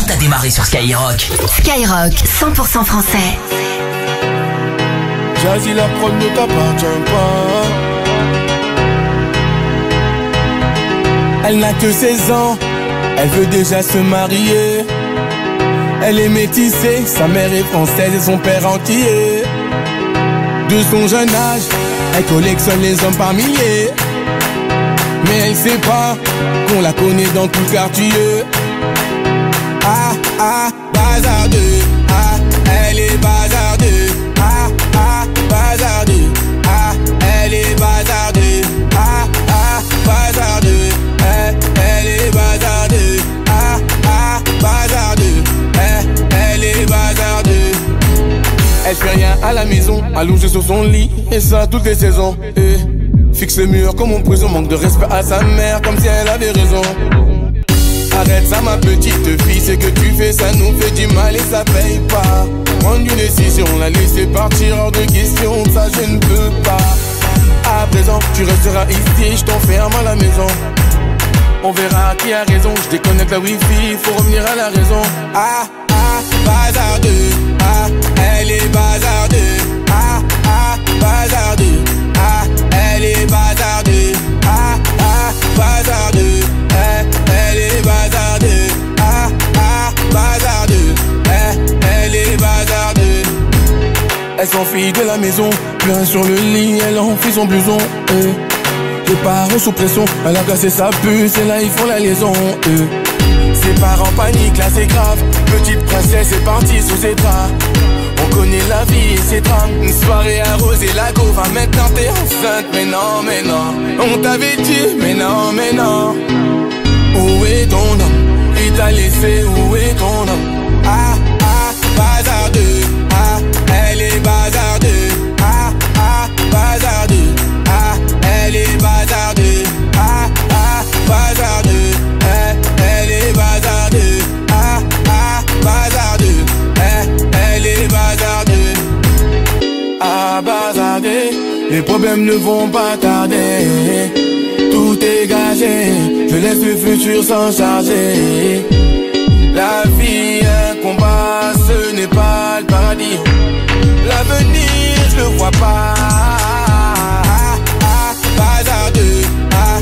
t'as démarré sur Skyrock? Skyrock, 100% français. Jazzy, la prod ne t'appartient pas. Elle n'a que 16 ans, elle veut déjà se marier. Elle est métissée, sa mère est française et son père entier. De son jeune âge, elle collectionne les hommes par milliers. Mais elle sait pas qu'on la connaît dans tout le quartier. Ah, ah, bazardeux. Ah, elle est bazardeux. Ah, ah, bazardeux. Ah, elle est bazardeux. Ah, ah, bazardeux. Elle est bazardeux. Ah, ah, bazardeux. Elle est bazardeux. Elle fait rien à la maison, allongée sur son lit, et ça toutes les saisons. Fixe le mur comme en prison, manque de respect à sa mère, comme si elle avait raison. Arrête ça ma petite fille, c'est que tu fais, ça nous fait du mal et ça paye pas. Prendre une décision, la laisser partir hors de question, ça je ne peux pas. À présent, tu resteras ici, je t'enferme à la maison. On verra qui a raison, je déconnecte la wifi, faut revenir à la raison. Ah, ah, bazardeux. Ah, elle est bazardeux. Ah, ah, bazardeux. Ah, elle est bazardeux. Ah, ah, bazardeux. Elle est bazardeux. Ah, ah, bazardeux. Elle est bazardeux. Elle s'enfuit de la maison, plein sur le lit, elle enfuit son blouson. Les parents sous pression, elle a cassé sa puce et là ils font la liaison. Ses parents paniquent, là c'est grave. Petite princesse est partie sous ses draps. On connaît la vie et ses drames. Une soirée arrosée, la go va maintenant t'es enceinte. Mais non, mais non, on t'avait dit, mais non, mais non. Où est ton homme? Il t'a laissé, où est ton homme? Ah, ah, bazardeux. Ah, elle est bazardeux. Ah, ah, bazardeux. Ah, elle est bazardeux. Ah, ah, bazardeux. Elle est bazardeux. Ah, ah, bazardeux. Elle est bazardeux. Ah, bazardeux. Les problèmes ne vont pas tarder. Tout est gagé. Je laisse le futur s'en charger. La vie est un combat, ce n'est pas le paradis. L'avenir, je le vois pas. Bazardeux, ah,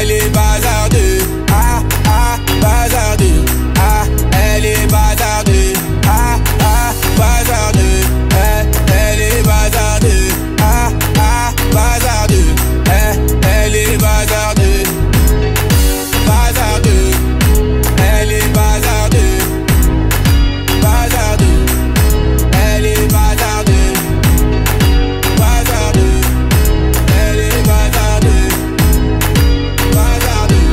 elle est bazardeux. Ah, ah, bazardeux. Ah, elle est bazardeux. Ah, ah, bazardeux. Elle est bazardeux. Ah, ah, bazardeux. Elle est bazardeux. Bazardeux. Elle est bazardeux. Bazardeux. Elle est bazardeux. Bazardeux. Elle est bazardeux. Bazardeux.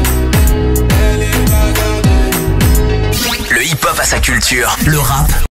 Elle est bazardeux. Le hip-hop a sa culture, le rap